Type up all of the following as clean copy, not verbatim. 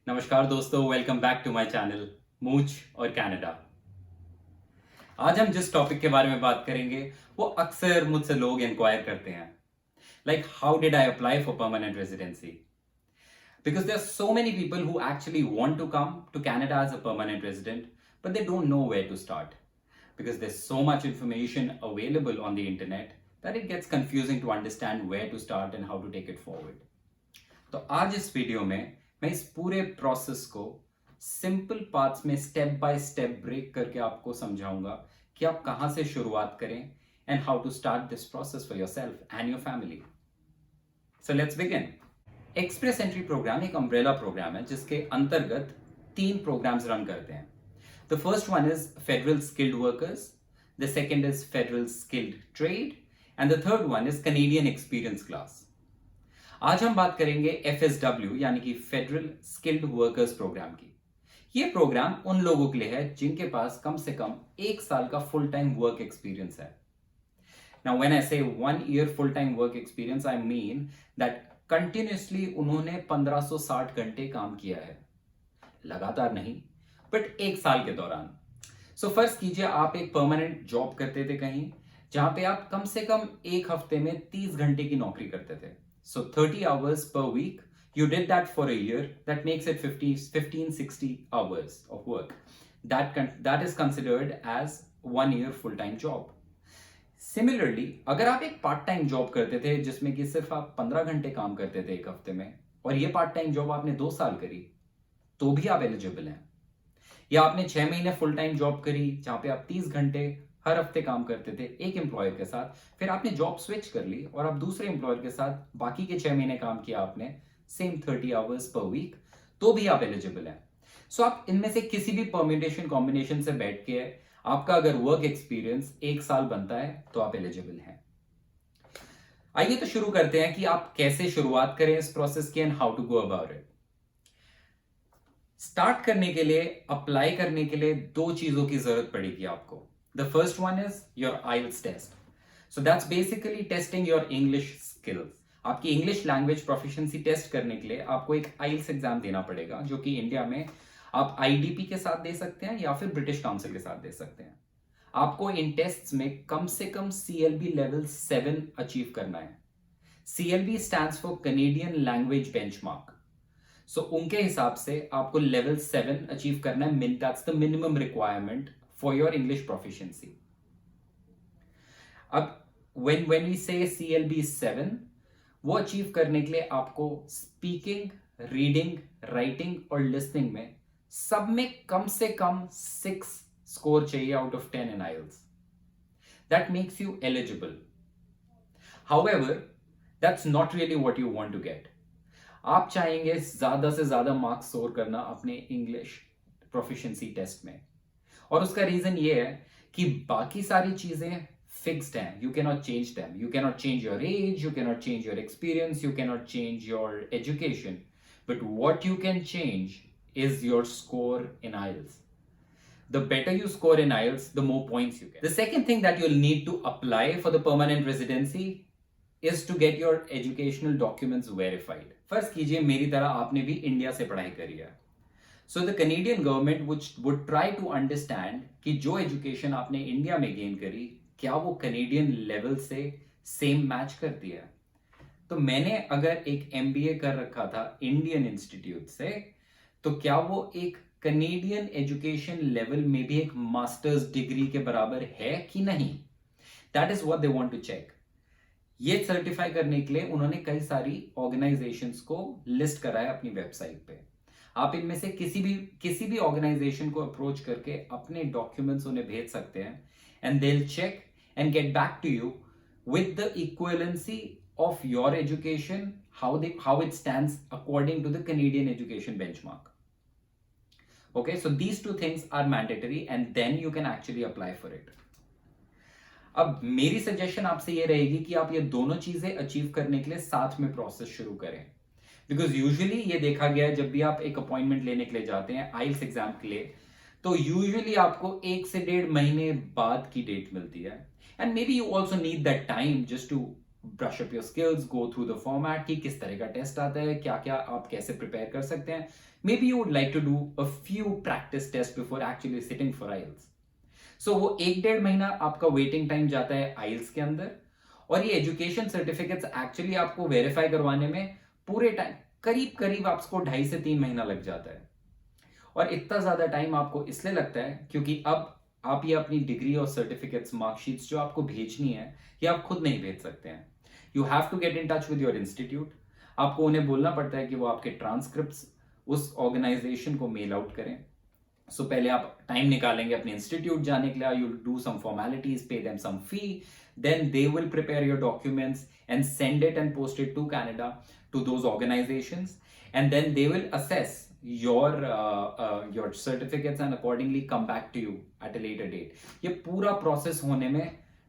नमस्कार दोस्तों, welcome back to my channel मूच और कनाडा। आज हम जिस टॉपिक के बारे में बात करेंगे वो अक्सर मुझसे लोग इंक्वायर करते हैं, like how did I apply for permanent residency. Because there are so many people who actually want to come to Canada as a permanent resident, but they don't know where to start because there's so much information available on the internet that it gets confusing to understand where to start and how to take it forward. तो आज इस video में मैं इस पूरे process को simple parts में step by step break करके आपको समझाऊंगा कि आप कहां से शुरुआत करें and how to start this process for yourself and your family. So let's begin. Express entry program एक अम्ब्रेला प्रोग्राम है जिसके अंतर्गत 3 प्रोग्राम्स रन करते हैं। The first one is federal skilled workers, the second is federal skilled trade and the third one is Canadian experience class. आज हम बात करेंगे FSW यानी कि फेडरल स्किल्ड वर्कर्स प्रोग्राम की। ये प्रोग्राम उन लोगों के लिए है जिनके पास कम से कम 1 साल का फुल टाइम वर्क एक्सपीरियंस है। नाउ व्हेन आई से 1 year full time work experience, I mean that continuously उन्होंने 1560 घंटे काम किया है, लगातार नहीं बट 1 साल के दौरान। सो फर्ज कीजिए आप एक परमानेंट जॉब करते थे कहीं जहां पे आप कम से कम एक हफ्ते में 30 घंटे की नौकरी करते थे। So 30 hours per week, you did that for a year, that makes it 60 hours of work. That is considered as 1 year full-time job. Similarly, अगर आप एक पार्ट टाइम जॉब करते थे जिसमें कि सिर्फ आप 15 घंटे काम करते थे एक हफ्ते में, और ये पार्ट टाइम जॉब आपने 2 साल करी, तो भी आप एलिजिबल हैं। या आपने 6 महीने फुल टाइम जॉब करी जहां पे आप 30 घंटे हर हफ्ते काम करते थे एक एम्प्लॉयर के साथ, फिर आपने जॉब स्विच कर ली और आप दूसरे एम्प्लॉयर के साथ बाकी के 6 महीने काम किया आपने, सेम 30 आवर्स पर वीक, तो भी आप एलिजिबल हैं। सो आप इनमें से किसी भी परम्यूटेशन कॉम्बिनेशन से बैठ के आपका अगर वर्क एक्सपीरियंस 1 साल बनता है तो आप एलिजिबल हैं। आइए तो शुरू करते हैं कि आप कैसे शुरुआत करें इस प्रोसेस की and how to go about it. Start करने के लिए, अप्लाई करने के लिए 2 चीजों की जरूरत पड़ेगी आपको। The first one is your IELTS test. So that's basically testing your English skills. आपकी इंग्लिश लैंग्वेज प्रोफिशिएंसी टेस्ट करने के लिए आपको एक IELTS एग्जाम देना पड़ेगा, जो कि इंडिया में आप IDP के साथ दे सकते हैं या फिर ब्रिटिश काउंसिल के साथ दे सकते हैं। आपको इन टेस्ट्स में कम से कम CLB लेवल 7 अचीव करना है। CLB stands for Canadian language benchmark. So उनके हिसाब से आपको लेवल 7 अचीव करना है। That's the minimum requirement for your English proficiency. अब when we say CLB 7, वो अचीव करने के लिए आपको स्पीकिंग, रीडिंग, राइटिंग और लिसनिंग में सब में कम से कम 6 स्कोर चाहिए out of 10 in IELTS. That makes you eligible. However, that's not really what you want to get. आप चाहेंगे ज्यादा से ज्यादा मार्क्स स्कोर करना अपने इंग्लिश प्रोफिशिएंसी टेस्ट में, और उसका रीजन ये है कि बाकी सारी चीजें फिक्स्ड हैं। You can not change them, you can not change your age, you can not change your experience, you can not change your education, but what you can change is your score in IELTS. The better you score in IELTS, the more points you get. The second thing that you'll need to apply for the permanent residency is to get your educational documents verified. फर्ज कीजिए मेरी तरह आपने भी India से पढ़ाई करी है। So the Canadian government would try to understand कि जो एजुकेशन आपने इंडिया में गेन करी, क्या वो कैनेडियन लेवल से सेम मैच करती है। तो मैंने अगर एक MBA कर रखा था इंडियन इंस्टीट्यूट से, तो क्या वो एक कैनेडियन एजुकेशन लेवल में भी एक मास्टर्स डिग्री के बराबर है कि नहीं। That is what they want to check. ये सर्टिफाई करने के लिए उन्होंने कई सारी ऑर्गेनाइजेशंस को लिस्ट कराया अपनी वेबसाइट पे। आप इनमें से किसी भी ऑर्गेनाइजेशन को अप्रोच करके अपने डॉक्यूमेंट्स उन्हें भेज सकते हैं, and they will check and get back to you with the equivalency of your education, how it stands according to the Canadian education benchmark. Okay, so these 2 things are mandatory and then you can actually apply for it. अब मेरी suggestion आपसे ये रहेगी कि आप ये दोनों चीजें अचीव करने के लिए साथ में प्रोसेस शुरू करें, बिकॉज यूजुअली ये देखा गया है जब भी आप एक अपॉइंटमेंट लेने के लिए जाते हैं IELTS एग्जाम के लिए, तो यूजुअली आपको 1 से 1.5 महीने बाद की डेट मिलती है, and maybe you also need that time just to brush up your skills, go through the format कि किस तरह का टेस्ट आता है, क्या क्या आप कैसे प्रिपेयर कर सकते हैं. Maybe you would like to do a few practice test before actually sitting for IELTS. So वो 1-1.5 महीना आपका वेटिंग टाइम जाता है आइल्स के अंदर, और ये एजुकेशन सर्टिफिकेट्स एक्चुअली आपको वेरीफाई करवाने में पूरे टाइम करीब करीब आपको 2.5 से 3 महीना लग जाता है. और इतना ज्यादा टाइम आपको इसलिए लगता है क्योंकि अब आप ये अपनी डिग्री और सर्टिफिकेट्स, मार्कशीट्स जो आपको भेजनी है, ये आप खुद नहीं भेज सकते हैं. You have to get in touch with your institute. आपको उन्हें बोलना पड़ता है कि वो आपके ट्रांसक्रिप्ट्स उस ऑर्गेनाइजेशन को मेल आउट करें. सो पहले आप टाइम निकालेंगे अपने इंस्टीट्यूट जाने के लिए, you do some formalities, pay them some fee, then they will prepare your documents and send it and post it to Canada to those organizations, and then they will assess your certificates and accordingly come back to you at a later date. ये पूरा process होने में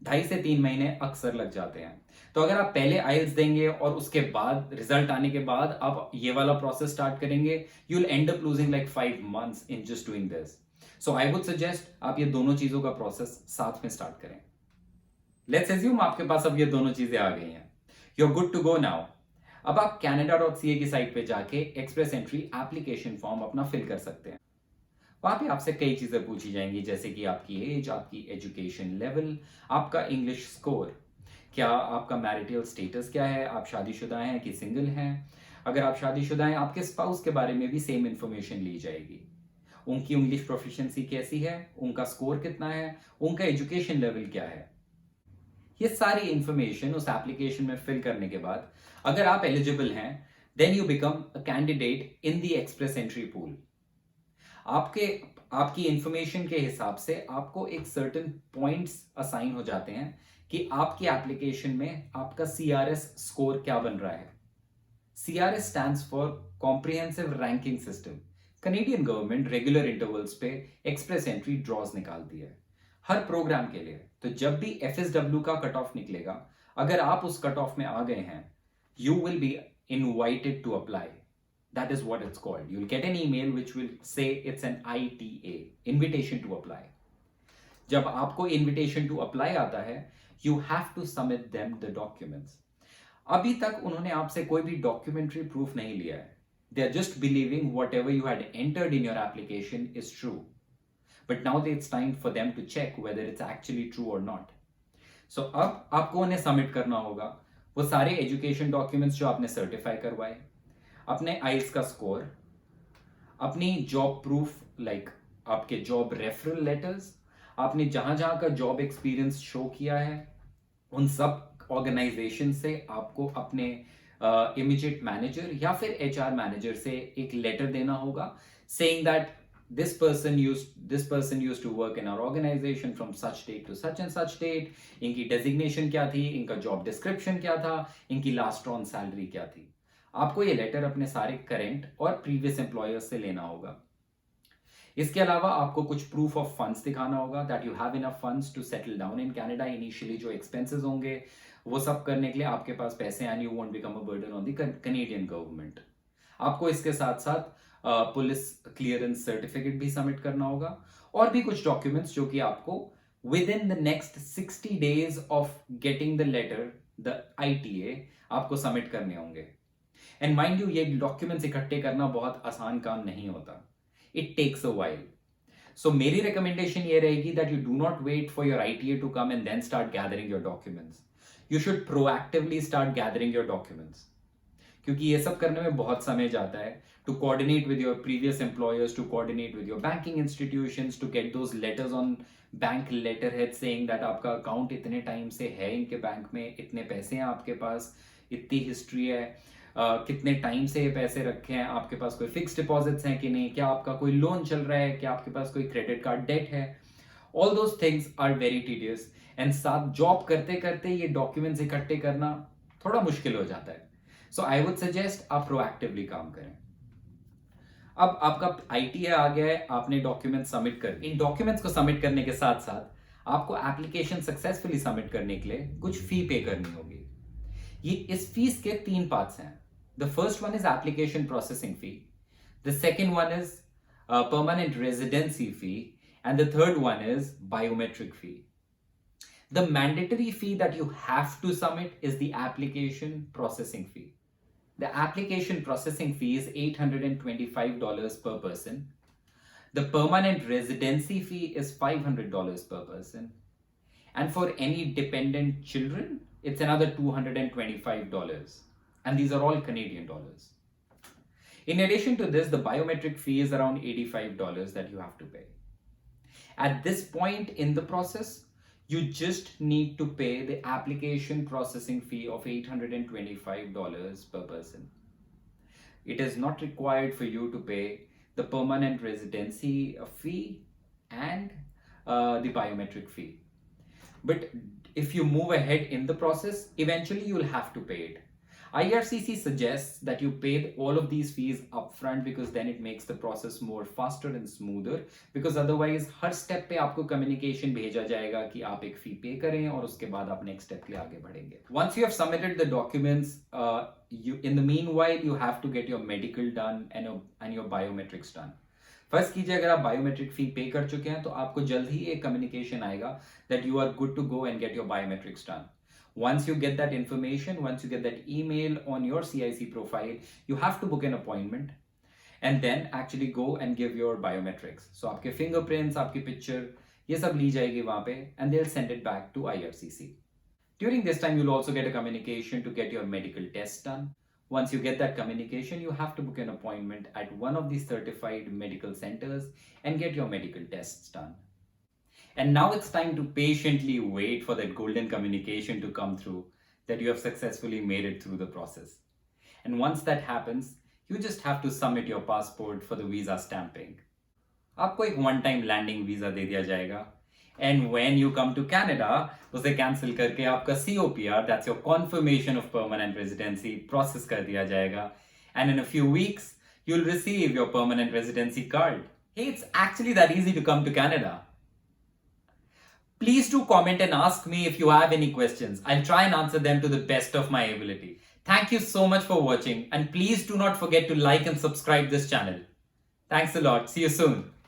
2.5 से 3 महीने अक्सर लग जाते हैं. तो अगर आप पहले आइल्स देंगे और उसके बाद रिजल्ट आने के बाद आप ये वाला प्रोसेस स्टार्ट करेंगे, you will and up losing like 5 months in just doing this. So I would suggest आप ये दोनों चीजों का प्रोसेस साथ में स्टार्ट करें. लेट्स एज्यूम आपके पास अब ये दोनों चीजें आ गई हैं, you are good to go now. अब आप canada.ca की साइट पे जाके एक्सप्रेस एंट्री एप्लीकेशन फॉर्म अपना फिल कर सकते हैं. वहां पे आपसे कई चीजें पूछी जाएंगी, जैसे कि आपकी एज, आपकी एजुकेशन लेवल, आपका इंग्लिश स्कोर, क्या आपका मैरिटल स्टेटस क्या है, आप शादीशुदा हैं कि सिंगल हैं. अगर आप शादीशुदा हैं, आपके स्पाउस के बारे में भी सेम इंफॉर्मेशन ली जाएगी. उनकी इंग्लिश प्रोफिशिएंसी कैसी है, उनका स्कोर कितना है, उनका एजुकेशन लेवल क्या है. ये सारी इंफॉर्मेशन उस एप्लीकेशन में फिल करने के बाद अगर आप एलिजिबल हैं, then you become a candidate in the express entry pool. आपकी इंफॉर्मेशन के हिसाब से आपको एक सर्टेन पॉइंट्स असाइन हो जाते हैं कि आपकी एप्लीकेशन में आपका CRS स्कोर क्या बन रहा है. CRS stands for comprehensive ranking system. Canadian government regular intervals पे एक्सप्रेस एंट्री ड्रॉज निकालती है हर प्रोग्राम के लिए. तो जब भी FSW का कट ऑफ निकलेगा, अगर आप उस कट ऑफ में आ गए हैं, you will be invited to apply. That is what it's called. You'll get an email which will say it's an ITA, invitation to apply. जब आपको invitation to apply आता है, you have to submit them the documents. अभी तक उन्होंने आपसे कोई भी documentary proof नहीं लिया है. They are just believing whatever you had entered in your application is true. But now it's time for them to check whether it's actually true or not. So अब आपको उन्हें submit करना होगा वो सारे एजुकेशन डॉक्यूमेंट्स जो आपने certify करवाए, अपने आइल्स का स्कोर, अपनी जॉब प्रूफ लाइक आपके जॉब रेफरल लेटर्स, आपने जहां जहां का जॉब एक्सपीरियंस शो किया है, उन सब ऑर्गेनाइजेशन से आपको अपने इमीडिएट मैनेजर या फिर HR मैनेजर से एक लेटर देना होगा saying that this person used to work in our organization from such date to such and such date. इनकी डेजिग्नेशन क्या थी, इनका जॉब डिस्क्रिप्शन क्या था, इनकी लास्ट ऑन सैलरी क्या थी. आपको ये लेटर अपने सारे करेंट और प्रीवियस एम्प्लॉयर्स से लेना होगा. इसके अलावा आपको कुछ प्रूफ ऑफ फंड्स दिखाना होगा that you have enough funds to settle down in Canada. Initially जो एक्सपेंसेस होंगे वो सब करने के लिए आपके पास पैसे and you won't become a burden on the Canadian government. आपको इसके साथ साथ पुलिस क्लियरेंस सर्टिफिकेट भी सबमिट करना होगा और भी कुछ डॉक्यूमेंट्स जो कि आपको within the next 60 days of getting the letter, the ITA, आपको सबमिट करने होंगे. एंड माइंड यू, ये डॉक्यूमेंट्स इकट्ठे करना बहुत आसान काम नहीं होता. It takes a while. So मेरी रिकमेंडेशन ये रहेगी that you do not wait for your ITA to come and then start gathering your documents. You should proactively start gathering your documents, क्योंकि ये सब करने में बहुत समय जाता है. To coordinate with your previous employers, to coordinate with your banking institutions, to get those letters on bank letter head saying that आपका अकाउंट इतने टाइम से है इनके बैंक में, इतने पैसे हैं आपके पास, इतनी हिस्ट्री है, कितने टाइम से ये पैसे रखे हैं, आपके पास कोई फिक्स डिपॉजिट्स हैं कि नहीं, क्या आपका कोई लोन चल रहा है, क्या आपके पास कोई क्रेडिट कार्ड डेट है. All those things are very tedious and साथ जॉब करते करते ये डॉक्यूमेंट्स इकट्ठे करना थोड़ा मुश्किल हो जाता है. सो आई वुड सजेस्ट आप प्रोएक्टिवली काम करें. अब आपका ITA आ गया है, आपने डॉक्यूमेंट सबमिट कर, इन डॉक्यूमेंट्स को सबमिट करने के साथ साथ आपको एप्लीकेशन सक्सेसफुली सबमिट करने के लिए कुछ फी पे करनी होगी. ये इस फीस के 3 पार्ट्स हैं. The first one is application processing fee, the second one is permanent residency fee, and the third one is biometric fee. The mandatory fee that you have to submit is the application processing fee. The application processing fee is $825 per person. The permanent residency fee is $500 per person. And for any dependent children, it's another $225. And these are all Canadian dollars. In addition to this, the biometric fee is around $85 that you have to pay. At this point in the process, you just need to pay the application processing fee of $825 per person. It is not required for you to pay the permanent residency fee and the biometric fee. But if you move ahead in the process, eventually you'll have to pay it. IRCC suggests that you pay all of these fees upfront because then it makes the process more faster and smoother, because otherwise her step पे आपको communication भेजा जाएगा कि आप एक fee pay करें और उसके बाद आप next step के लिए आगे बढ़ेंगे. Once you have submitted the documents, in the meanwhile you have to get your medical done and your biometrics done. First कीजिए, अगर आप बायोमेट्रिक फी पे कर चुके हैं तो आपको जल्द ही एक कम्युनिकेशन आएगा that you are good to go and get your biometrics done. Once you get that information, once you get that email on your CIC profile, you have to book an appointment and then actually go and give your biometrics. So आपके fingerprints, आपकी picture, ये सब ली जाएगी वहाँ पे and they'll send it back to IRCC. During this time, you'll also get a communication to get your medical tests done. Once you get that communication, you have to book an appointment at one of these certified medical centers and get your medical tests done. And now it's time to patiently wait for that golden communication to come through that you have successfully made it through the process. And once that happens, you just have to submit your passport for the visa stamping. आपको एक one time landing visa दे दिया जाएगा. And when you come to Canada, उसे cancel करके आपका COPR, that's your confirmation of permanent residency, process कर दिया जाएगा. And in a few weeks, you'll receive your permanent residency card. Hey, it's actually that easy to come to Canada. Please do comment and ask me if you have any questions. I'll try and answer them to the best of my ability. Thank you so much for watching, and please do not forget to like and subscribe this channel. Thanks a lot. See you soon.